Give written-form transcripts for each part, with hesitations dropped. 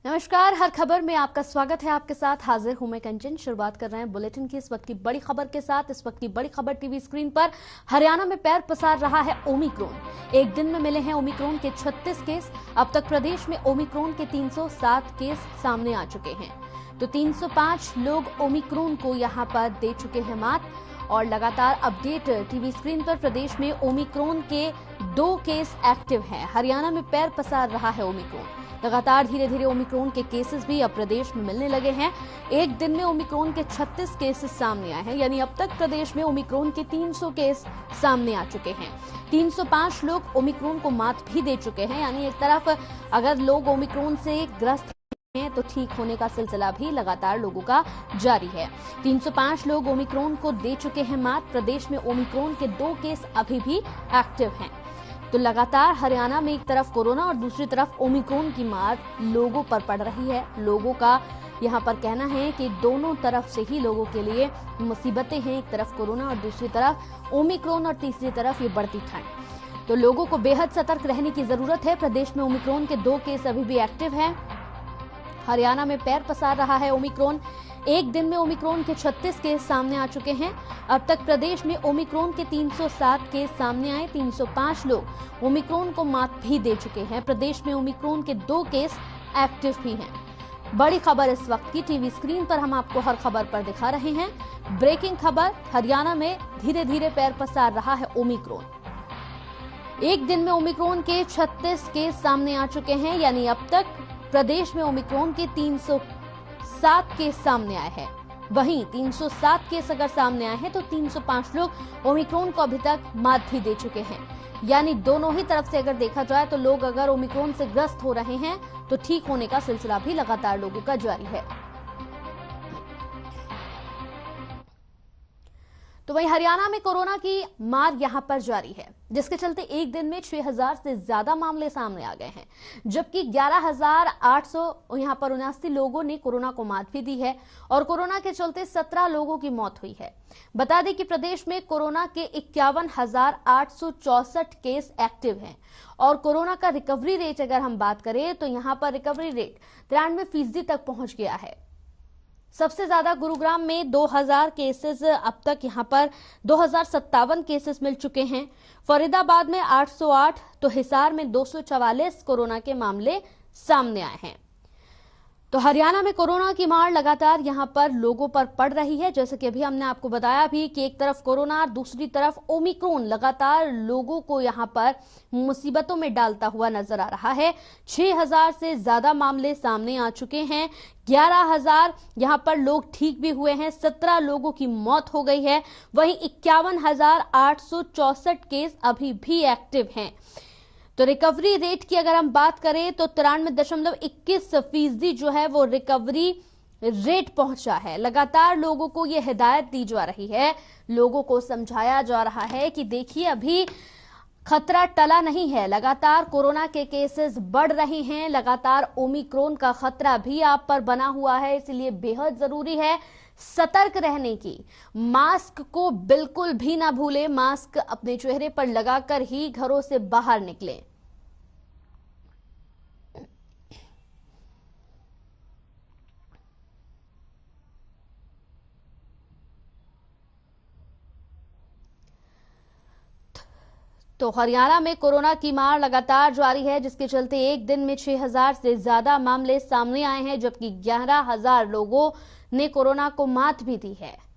नमस्कार, हर खबर में आपका स्वागत है। आपके साथ हाजिर हूं मैं कंचन। शुरुआत कर रहे हैं बुलेटिन की इस वक्त की बड़ी खबर के साथ। इस वक्त की बड़ी खबर टीवी स्क्रीन पर हरियाणा में पैर पसार रहा है ओमिक्रॉन। एक दिन में मिले हैं ओमिक्रॉन के 36 केस। अब तक प्रदेश में ओमिक्रॉन के 307 केस सामने आ चुके हैं, तो 305 लोग ओमिक्रॉन को यहां पर दे चुके हैं मात। और लगातार अपडेट टीवी स्क्रीन पर प्रदेश में ओमिक्रॉन के 2 केस एक्टिव हैं। हरियाणा में पैर पसार रहा है ओमिक्रॉन। लगातार धीरे धीरे ओमिक्रॉन के केसेस भी अब प्रदेश में मिलने लगे हैं। एक दिन में ओमिक्रॉन के 36 केसेस सामने आए हैं, यानी अब तक प्रदेश में ओमिक्रॉन के 300 केस सामने आ चुके हैं। 305 लोग ओमिक्रॉन को मात भी दे चुके हैं, यानी एक तरफ अगर लोग ओमिक्रॉन से ग्रस्त हैं तो ठीक होने का सिलसिला भी लगातार लोगों का जारी है। 305 लोग ओमिक्रॉन को दे चुके हैं मात। प्रदेश में ओमिक्रॉन के 2 केस अभी भी एक्टिव हैं। तो लगातार हरियाणा में एक तरफ कोरोना और दूसरी तरफ ओमिक्रॉन की मार लोगों पर पड़ रही है। लोगों का यहां पर कहना है कि दोनों तरफ से ही लोगों के लिए मुसीबतें हैं। एक तरफ कोरोना और दूसरी तरफ ओमिक्रॉन और तीसरी तरफ ये बढ़ती ठंड। तो लोगों को बेहद सतर्क रहने की जरूरत है। प्रदेश में ओमिक्रॉन के 2 केस अभी भी एक्टिव हैं। हरियाणा में पैर पसार रहा है ओमिक्रॉन। एक दिन में ओमिक्रॉन के 36 केस सामने आ चुके हैं। अब तक प्रदेश में ओमिक्रॉन के 307 केस सामने आए। 305 लोग ओमिक्रॉन को मात भी दे चुके हैं। प्रदेश में ओमिक्रॉन के 2 केस एक्टिव भी हैं। बड़ी खबर इस वक्त की टीवी स्क्रीन पर हम आपको हर खबर पर दिखा रहे हैं। ब्रेकिंग खबर, हरियाणा में धीरे धीरे पैर पसार रहा है ओमिक्रॉन। एक दिन में ओमिक्रॉन के 36 केस सामने आ चुके हैं, यानी अब तक प्रदेश में ओमिक्रॉन के 307 केस सामने आए हैं। वहीं 307 केस अगर सामने आए हैं तो 305 लोग ओमिक्रॉन को अभी तक मात भी दे चुके हैं। यानी दोनों ही तरफ से अगर देखा जाए तो लोग अगर ओमिक्रॉन से ग्रस्त हो रहे हैं तो ठीक होने का सिलसिला भी लगातार लोगों का जारी है। तो वहीं हरियाणा में कोरोना की मार यहां पर जारी है, जिसके चलते एक दिन में 6000 से ज्यादा मामले सामने आ गए हैं, जबकि 11,800 यहां पर 79 लोगों ने कोरोना को मात भी दी है। और कोरोना के चलते 17 लोगों की मौत हुई है। बता दें कि प्रदेश में कोरोना के 51,864 केस एक्टिव हैं। और कोरोना का रिकवरी रेट अगर हम बात करें तो यहां पर रिकवरी रेट 93% तक पहुंच गया है। सबसे ज्यादा गुरुग्राम में 2000 केसेस, अब तक यहां पर 2057 केसेस मिल चुके हैं। फरीदाबाद में 808 तो हिसार में 244 कोरोना के मामले सामने आए हैं। तो हरियाणा में कोरोना की मार लगातार यहां पर लोगों पर पड़ रही है। जैसे कि अभी हमने आपको बताया भी कि एक तरफ कोरोना, दूसरी तरफ ओमिक्रॉन लगातार लोगों को यहां पर मुसीबतों में डालता हुआ नजर आ रहा है। 6000 से ज्यादा मामले सामने आ चुके हैं। 11,000 यहां पर लोग ठीक भी हुए हैं। 17 लोगों की मौत हो गई है। वहीं 51,864 केस अभी भी एक्टिव हैं। तो रिकवरी रेट की अगर हम बात करें तो 93.21% जो है वो रिकवरी रेट पहुंचा है। लगातार लोगों को ये हिदायत दी जा रही है, लोगों को समझाया जा रहा है कि देखिए अभी खतरा टला नहीं है। लगातार कोरोना के केसेस बढ़ रहे हैं। लगातार ओमिक्रॉन का खतरा भी आप पर बना हुआ है, इसलिए बेहद जरूरी है सतर्क रहने की। मास्क को बिल्कुल भी ना भूलें। मास्क अपने चेहरे पर लगाकर ही घरों से बाहर निकलें। तो हरियाणा में कोरोना की मार लगातार जारी है, जिसके चलते एक दिन में 6000 से ज्यादा मामले सामने आए हैं, जबकि 11,000 लोगों ने कोरोना को मात भी दी है।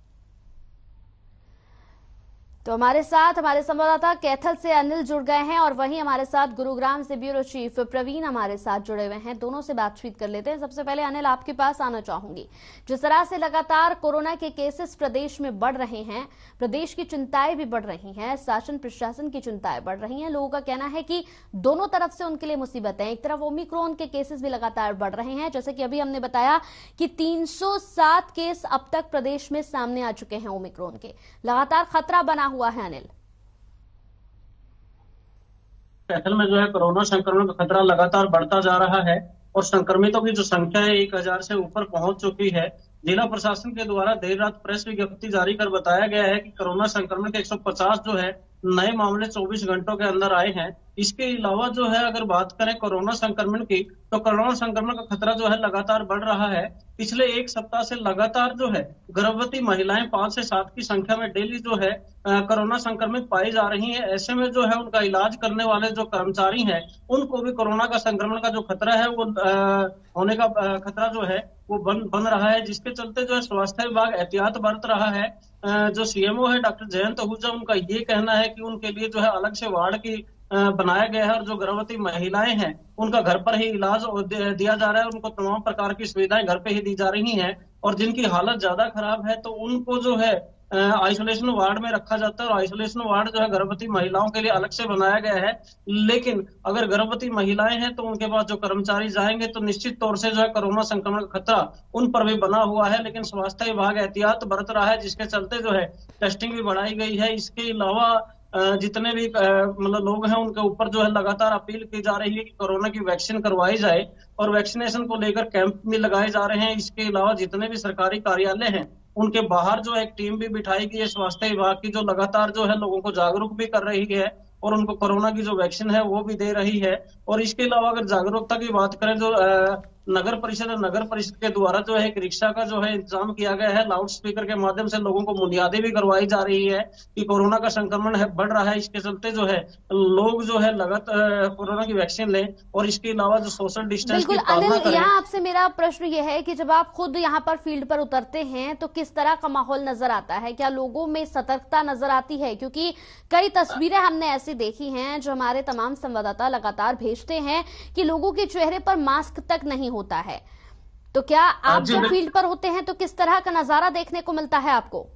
तो हमारे साथ हमारे संवाददाता कैथल से अनिल जुड़ गए हैं और वहीं हमारे साथ गुरुग्राम से ब्यूरो चीफ प्रवीण हमारे साथ जुड़े हुए हैं। दोनों से बातचीत कर लेते हैं। सबसे पहले अनिल, आपके पास आना चाहूंगी। जिस तरह से लगातार कोरोना के केसेस प्रदेश में बढ़ रहे हैं, प्रदेश की चिंताएं भी बढ़ रही हैं, शासन प्रशासन की चिंताएं बढ़ रही हैं। लोगों का कहना है कि दोनों तरफ से उनके लिए मुसीबतें। एक तरफ ओमिक्रॉन के केसेस भी लगातार बढ़ रहे हैं, जैसे कि अभी हमने बताया कि 307 केस अब तक प्रदेश में सामने आ चुके हैं ओमिक्रॉन के। लगातार खतरा बना हुआ है अनिल। कैथल में जो है कोरोना संक्रमण का खतरा लगातार बढ़ता जा रहा है और संक्रमितों की जो संख्या है 1000 से ऊपर पहुंच चुकी है। जिला प्रशासन के द्वारा देर रात प्रेस विज्ञप्ति जारी कर बताया गया है कि कोरोना संक्रमण के 150 जो है नए मामले 24 घंटों के अंदर आए हैं। इसके अलावा जो है अगर बात करें कोरोना संक्रमण की, तो कोरोना संक्रमण का खतरा जो है लगातार बढ़ रहा है। पिछले एक सप्ताह से लगातार जो है गर्भवती महिलाएं 5 से 7 की संख्या में डेली जो है कोरोना संक्रमित पाई जा रही हैं। ऐसे में जो है उनका इलाज करने वाले जो कर्मचारी हैं उनको भी कोरोना का संक्रमण का जो खतरा है वो होने का खतरा जो है वो बन रहा है, जिसके चलते जो है स्वास्थ्य विभाग एहतियात बरत रहा है। जो सीएमओ है डॉक्टर जयंत आहूजा, उनका ये कहना है कि उनके लिए जो है अलग से वार्ड की बनाया गया है और जो गर्भवती महिलाएं हैं उनका घर पर ही इलाज दिया जा रहा है। उनको तमाम प्रकार की सुविधाएं घर पे ही दी जा रही हैं और जिनकी हालत ज्यादा खराब है तो उनको जो है आइसोलेशन वार्ड में रखा जाता है और आइसोलेशन वार्ड जो है गर्भवती महिलाओं के लिए अलग से बनाया गया है। लेकिन अगर गर्भवती महिलाएं हैं तो उनके पास जो कर्मचारी जाएंगे तो निश्चित तौर से जो है कोरोना संक्रमण का खतरा उन पर भी बना हुआ है। लेकिन स्वास्थ्य विभाग एहतियात बरत रहा है, जिसके चलते जो है टेस्टिंग भी बढ़ाई गई है। इसके अलावा जितने भी मतलब लोग हैं उनके ऊपर जो है लगातार अपील की जा रही है कि कोरोना की वैक्सीन करवाई जाए और वैक्सीनेशन को लेकर कैंप भी लगाए जा रहे हैं। इसके अलावा जितने भी सरकारी कार्यालय हैं उनके बाहर जो एक टीम भी बिठाई गई है स्वास्थ्य विभाग की, जो लगातार जो है लोगों को जागरूक भी कर रही है और उनको कोरोना की जो वैक्सीन है वो भी दे रही है। और इसके अलावा अगर जागरूकता की बात करें, जो नगर परिषद के द्वारा जो है एक रिक्शा का जो है इंतजाम किया गया है। लाउड स्पीकर के माध्यम से लोगों को बुनियादी भी करवाई जा रही है कि कोरोना का संक्रमण है बढ़ रहा है, इसके चलते जो है लोग जो है लगातार कोरोना की वैक्सीन लें और इसके अलावा जो सोशल डिस्टेंस की पालना करें। यहाँ आपसे मेरा प्रश्न ये है कि जब आप खुद यहाँ पर फील्ड पर उतरते हैं तो किस तरह का माहौल नजर आता है? क्या लोगों में सतर्कता नजर आती है? क्योंकि कई तस्वीरें हमने ऐसी देखी हैं जो हमारे तमाम संवाददाता लगातार भेजते हैं कि लोगों के चेहरे पर मास्क तक नहीं होता है। तो क्या आप जब फील्ड पर होते हैं तो किस तरह का नजारा देखने को मिलता है आपको?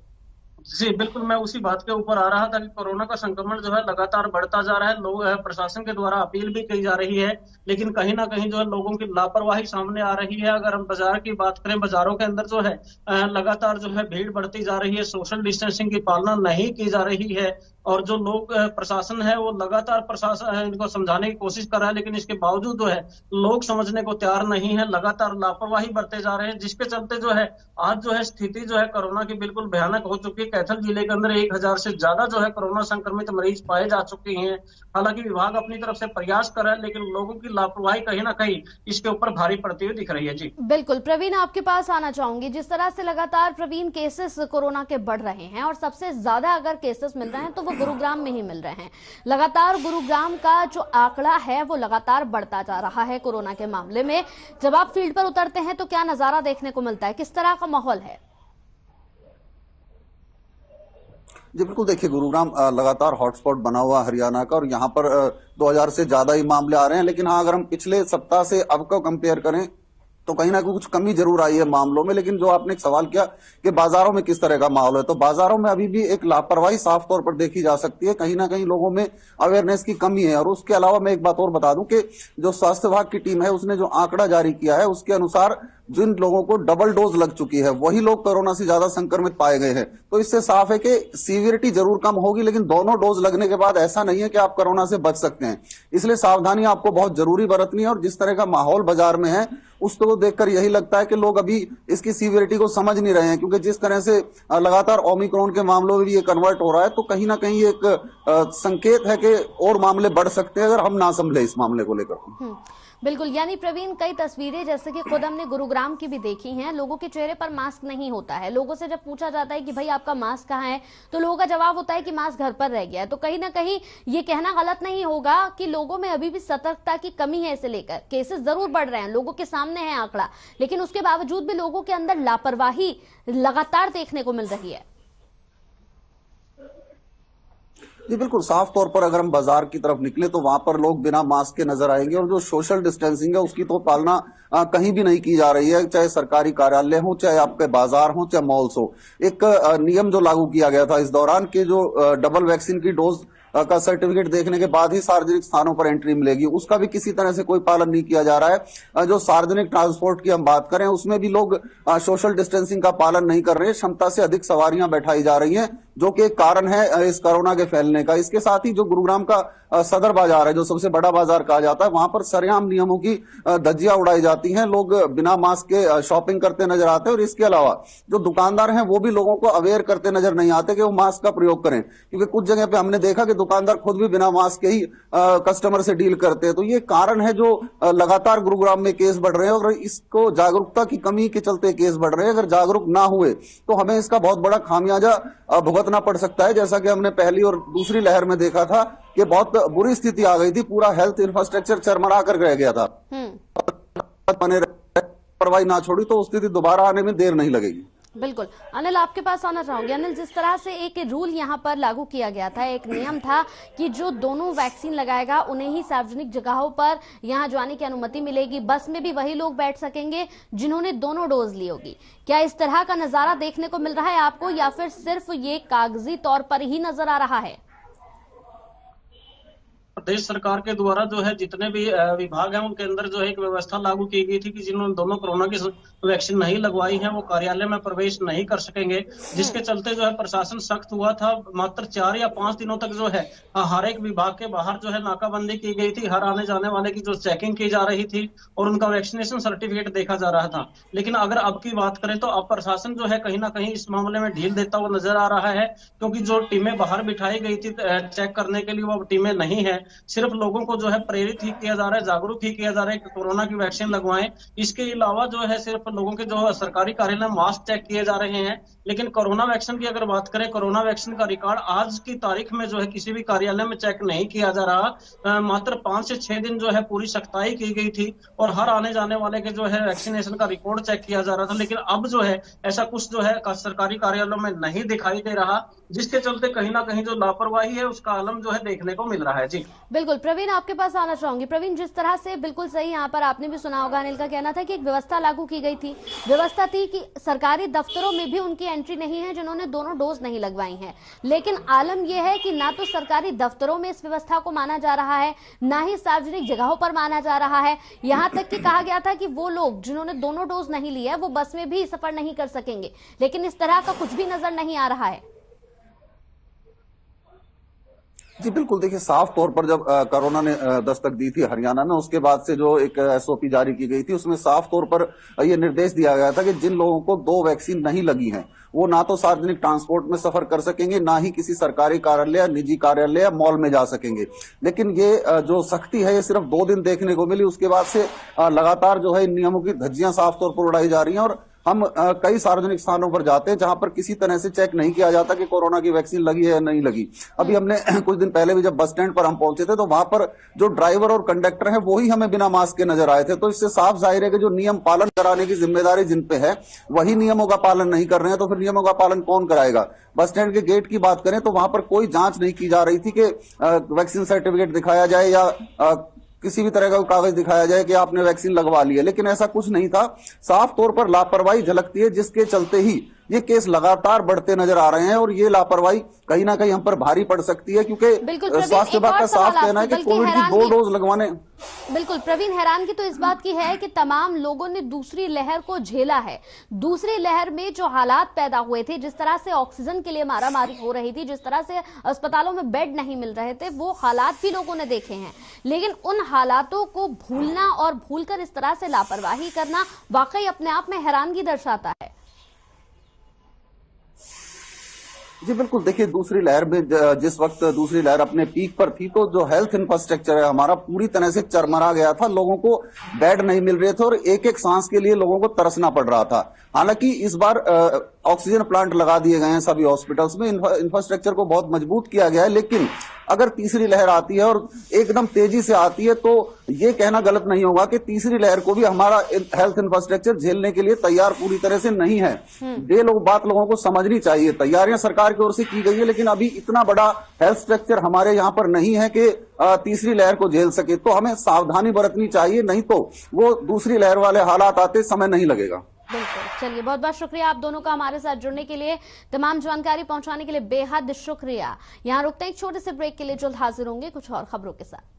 जी बिल्कुल, मैं उसी बात के ऊपर आ रहा था कि कोरोना का संक्रमण जो है लगातार बढ़ता जा रहा है। लोग प्रशासन के द्वारा अपील भी की जा रही है, लेकिन कहीं ना कहीं जो है लोगों की लापरवाही सामने आ रही है। अगर हम बाजार की बात करें, बाजारों के अंदर जो है लगातार जो है भीड़ बढ़ती जा रही है, सोशल डिस्टेंसिंग की पालना नहीं की जा रही है और जो लोग प्रशासन है वो लगातार प्रशासन इनको समझाने की कोशिश कर रहा है, लेकिन इसके बावजूद जो है लोग समझने को तैयार नहीं है, लगातार लापरवाही बरते जा रहे हैं, जिसके चलते जो है आज जो है स्थिति जो है कोरोना की बिल्कुल भयानक हो चुकी है। कैथल जिले के अंदर 1000 से ज्यादा जो है कोरोना संक्रमित मरीज पाए जा चुके हैं। हालांकि विभाग अपनी तरफ से प्रयास कर रहा है, लेकिन लोगों की लापरवाही कहीं ना कहीं इसके ऊपर भारी पड़ती हुई दिख रही है। जी बिल्कुल, प्रवीण आपके पास आना चाहूंगी। जिस तरह से लगातार प्रवीण केसेस कोरोना के बढ़ रहे हैं और सबसे ज्यादा अगर केसेस मिल रहे हैं तो वो गुरुग्राम में ही मिल रहे हैं। लगातार गुरुग्राम का जो आंकड़ा है वो लगातार बढ़ता जा रहा है कोरोना के मामले में। जब आप फील्ड पर उतरते हैं तो क्या नजारा देखने को मिलता है? किस तरह का माहौल है? जी बिल्कुल, देखिए गुरुग्राम लगातार हॉटस्पॉट बना हुआ हरियाणा का और यहाँ पर 2000 से ज्यादा ही मामले आ रहे हैं। लेकिन हाँ, अगर हम पिछले सप्ताह से अब को कंपेयर करें तो कहीं ना कहीं कुछ कमी जरूर आई है मामलों में। लेकिन जो आपने एक सवाल किया कि बाजारों में किस तरह का माहौल है, तो बाजारों में अभी भी एक लापरवाही साफ तौर पर देखी जा सकती है। कहीं ना कहीं लोगों में अवेयरनेस की कमी है। और उसके अलावा मैं एक बात और बता दूं कि जो स्वास्थ्य विभाग की टीम है उसने जो आंकड़ा जारी किया है उसके अनुसार जिन लोगों को डबल डोज लग चुकी है वही लोग कोरोना से ज्यादा संक्रमित पाए गए हैं। तो इससे साफ है कि सीवियरिटी जरूर कम होगी, लेकिन दोनों डोज लगने के बाद ऐसा नहीं है कि आप कोरोना से बच सकते हैं। इसलिए सावधानी आपको बहुत जरूरी बरतनी है। और जिस तरह का माहौल बाजार में है उसको देखकर यही लगता है कि लोग अभी इसकी सीवियरिटी को समझ नहीं रहे हैं, क्योंकि जिस तरह से लगातार ओमिक्रॉन के मामलों में भी ये कन्वर्ट हो रहा है तो कहीं ना कहीं एक संकेत है कि और मामले बढ़ सकते हैं अगर हम ना समझे इस मामले को लेकर। बिल्कुल, यानी प्रवीण कई तस्वीरें जैसे कि खुद हमने गुरुग्राम की भी देखी हैं, लोगों के चेहरे पर मास्क नहीं होता है। लोगों से जब पूछा जाता है कि भाई आपका मास्क कहाँ है तो लोगों का जवाब होता है कि मास्क घर पर रह गया है। तो कहीं ना कहीं ये कहना गलत नहीं होगा कि लोगों में अभी भी सतर्कता की कमी है। इसे लेकर केसेस जरूर बढ़ रहे हैं, लोगों के सामने है आंकड़ा, लेकिन उसके बावजूद भी लोगों के अंदर लापरवाही लगातार देखने को मिल रही है। जी बिल्कुल, साफ तौर पर अगर हम बाजार की तरफ निकले तो वहां पर लोग बिना मास्क के नजर आएंगे। और जो सोशल डिस्टेंसिंग है उसकी तो पालना कहीं भी नहीं की जा रही है, चाहे सरकारी कार्यालय हो, चाहे आपके बाजार हो, चाहे मॉल्स हो। एक नियम जो लागू किया गया था इस दौरान के जो डबल वैक्सीन की डोज का सर्टिफिकेट देखने के बाद ही सार्वजनिक स्थानों पर एंट्री मिलेगी, उसका भी किसी तरह से कोई पालन नहीं किया जा रहा है। जो सार्वजनिक ट्रांसपोर्ट की हम बात करें उसमें भी लोग सोशल डिस्टेंसिंग का पालन नहीं कर रहे हैं। क्षमता से अधिक सवारियां बैठाई जा रही हैं, जो कि एक कारण है इस कोरोना के फैलने का। इसके साथ ही जो गुरुग्राम का सदर बाजार है, जो सबसे बड़ा बाजार कहा जाता है, वहां पर सरेआम नियमों की धज्जियां उड़ाई जाती हैं। लोग बिना मास्क के शॉपिंग करते नजर आते हैं और इसके अलावा जो दुकानदार हैं वो भी लोगों को अवेयर करते नजर नहीं आते कि वो मास्क का प्रयोग करें, क्योंकि कुछ जगह पे हमने देखा कि दुकानदार खुद भी बिना मास्क के ही कस्टमर से डील करते हैं। तो ये कारण है जो लगातार गुरुग्राम में केस बढ़ रहे हैं और इसको जागरूकता की कमी के चलते केस बढ़ रहे हैं। अगर जागरूक ना हुए तो हमें इसका बहुत बड़ा खामियाजा भुगतना पड़ सकता है, जैसा कि हमने पहली और दूसरी लहर में देखा था कि बहुत बुरी स्थिति आ गई थी, पूरा हेल्थ इंफ्रास्ट्रक्चर चरमरा कर रह गया था। बने परवाही ना छोड़ी तो स्थिति दोबारा आने में देर नहीं लगेगी। बिल्कुल। अनिल, आपके पास आना चाहूंगी। अनिल, जिस तरह से एक रूल यहाँ पर लागू किया गया था, एक नियम था कि जो दोनों वैक्सीन लगाएगा उन्हें ही सार्वजनिक जगहों पर यहाँ जाने की अनुमति मिलेगी। बस में भी वही लोग बैठ सकेंगे जिन्होंने दोनों डोज ली होगी। क्या इस तरह का नजारा देखने को मिल रहा है आपको, या फिर सिर्फ ये कागजी तौर पर ही नजर आ रहा है? प्रदेश सरकार के द्वारा जो है जितने भी विभाग हैं उनके अंदर जो है एक व्यवस्था लागू की गई थी कि जिन्होंने दोनों कोरोना की वैक्सीन नहीं लगवाई है वो कार्यालय में प्रवेश नहीं कर सकेंगे, जिसके चलते जो है प्रशासन सख्त हुआ था। मात्र 4 या 5 दिनों तक जो है हर एक विभाग के बाहर जो है नाकाबंदी की गई थी, हर आने जाने वाले की जो चेकिंग की जा रही थी और उनका वैक्सीनेशन सर्टिफिकेट देखा जा रहा था। लेकिन अगर अब की बात करें तो अब प्रशासन जो है कहीं ना कहीं इस मामले में ढील देता हुआ नजर आ रहा है, क्योंकि जो टीमें बाहर बिठाई गई थी चेक करने के लिए वो अब टीमें नहीं है। सिर्फ लोगों को जो है प्रेरित ही किया जा रहा है, जागरूक ही किया जा रहा है कि कोरोना की वैक्सीन लगवाएं। इसके अलावा जो है सिर्फ लोगों के जो सरकारी कार्यालय मास्क चेक किए जा रहे हैं। लेकिन कोरोना वैक्सीन की अगर बात करें, कोरोना वैक्सीन का रिकॉर्ड आज की तारीख में जो है किसी भी कार्यालय में चेक नहीं किया जा रहा। मात्र 5 से 6 दिन जो है पूरी सख्ताई की गई थी और हर आने जाने वाले के जो है वैक्सीनेशन का रिकॉर्ड चेक किया जा रहा था। लेकिन अब जो है ऐसा कुछ जो है सरकारी कार्यालयों में नहीं दिखाई दे रहा, जिसके चलते कहीं ना कहीं जो लापरवाही है उसका आलम जो है देखने को मिल रहा है। जी बिल्कुल। प्रवीण, आपके पास आना चाहूंगी। प्रवीण, जिस तरह से बिल्कुल सही, यहाँ पर आपने भी सुना होगा, अनिल का कहना था कि एक व्यवस्था लागू की गई थी। व्यवस्था थी कि सरकारी दफ्तरों में भी उनकी एंट्री नहीं है जिन्होंने दोनों डोज नहीं लगवाई हैं। लेकिन आलम यह है कि ना तो सरकारी दफ्तरों में इस व्यवस्था को माना जा रहा है, ना ही सार्वजनिक जगहों पर माना जा रहा है। यहाँ तक कि कहा गया था कि वो लोग जिन्होंने दोनों डोज नहीं लिया है वो बस में भी सफर नहीं कर सकेंगे। लेकिन इस तरह का कुछ भी नजर नहीं आ रहा है। जी बिल्कुल, देखिए साफ तौर पर जब कोरोना ने दस्तक दी थी हरियाणा में, उसके बाद से जो एक एसओपी जारी की गई थी उसमें साफ तौर पर ये निर्देश दिया गया था कि जिन लोगों को 2 वैक्सीन नहीं लगी हैं वो ना तो सार्वजनिक ट्रांसपोर्ट में सफर कर सकेंगे, ना ही किसी सरकारी कार्यालय या निजी कार्यालय या मॉल में जा सकेंगे। लेकिन ये जो सख्ती है ये सिर्फ 2 दिन देखने को मिली, उसके बाद से लगातार जो है इन नियमों की धज्जियां साफ तौर पर उड़ाई जा रही हैं। और हम कई सार्वजनिक स्थानों पर जाते हैं जहां पर किसी तरह से चेक नहीं किया जाता कि कोरोना की वैक्सीन लगी है या नहीं लगी। अभी हमने कुछ दिन पहले भी जब बस स्टैंड पर हम पहुंचे थे तो वहां पर जो ड्राइवर और कंडक्टर हैं वो ही हमें बिना मास्क के नजर आए थे। तो इससे साफ जाहिर है कि जो नियम पालन कराने की जिम्मेदारी जिन पे है वही नियमों का पालन नहीं कर रहे हैं, तो फिर नियमों का पालन कौन कराएगा। बस स्टैंड के गेट की बात करें तो वहां पर कोई जांच नहीं की जा रही थी कि वैक्सीन सर्टिफिकेट दिखाया जाए या किसी भी तरह का कागज दिखाया जाए कि आपने वैक्सीन लगवा ली है, लेकिन ऐसा कुछ नहीं था। साफ तौर पर लापरवाही झलकती है, जिसके चलते ही ये केस लगातार बढ़ते नजर आ रहे हैं और ये लापरवाही कहीं ना कहीं हम पर भारी पड़ सकती है, क्योंकि स्वास्थ्य विभाग का साफ कहना है कि कोविड की 2 डोज लगवाने। बिल्कुल प्रवीण, हैरानगी तो इस बात की है कि तमाम लोगों ने दूसरी लहर को झेला है। दूसरी लहर में जो हालात पैदा हुए थे, जिस तरह से ऑक्सीजन के लिए मारामारी हो रही थी, जिस तरह से अस्पतालों में बेड नहीं मिल रहे थे, वो हालात भी लोगों ने देखे हैं। लेकिन उन हालातों को भूलना और भूलकर इस तरह से लापरवाही करना वाकई अपने आप में हैरानगी दर्शाता है। जी बिल्कुल, देखिए दूसरी लहर में जिस वक्त दूसरी लहर अपने पीक पर थी तो जो हेल्थ इंफ्रास्ट्रक्चर है हमारा पूरी तरह से चरमरा गया था। लोगों को बेड नहीं मिल रहे थे और एक एक सांस के लिए लोगों को तरसना पड़ रहा था। हालांकि इस बार ऑक्सीजन प्लांट लगा दिए गए हैं सभी हॉस्पिटल्स में, इंफ्रास्ट्रक्चर को बहुत मजबूत किया गया है। लेकिन अगर तीसरी लहर आती है और एकदम तेजी से आती है तो ये कहना गलत नहीं होगा कि तीसरी लहर को भी हमारा हेल्थ इंफ्रास्ट्रक्चर झेलने के लिए तैयार पूरी तरह से नहीं है। ये बात लोगों को समझनी चाहिए। तैयारियां सरकार की ओर से की गई है, लेकिन अभी इतना बड़ा हेल्थ स्ट्रक्चर हमारे यहाँ पर नहीं है कि तीसरी लहर को झेल सके। तो हमें सावधानी बरतनी चाहिए, नहीं तो वो दूसरी लहर वाले हालात आते समय नहीं लगेगा। बिल्कुल। चलिए, बहुत बहुत शुक्रिया आप दोनों का हमारे साथ जुड़ने के लिए, तमाम जानकारी पहुंचाने के लिए बेहद शुक्रिया। यहाँ रुकते हैं एक छोटे से ब्रेक के लिए, जल्द हाजिर होंगे कुछ और खबरों के साथ।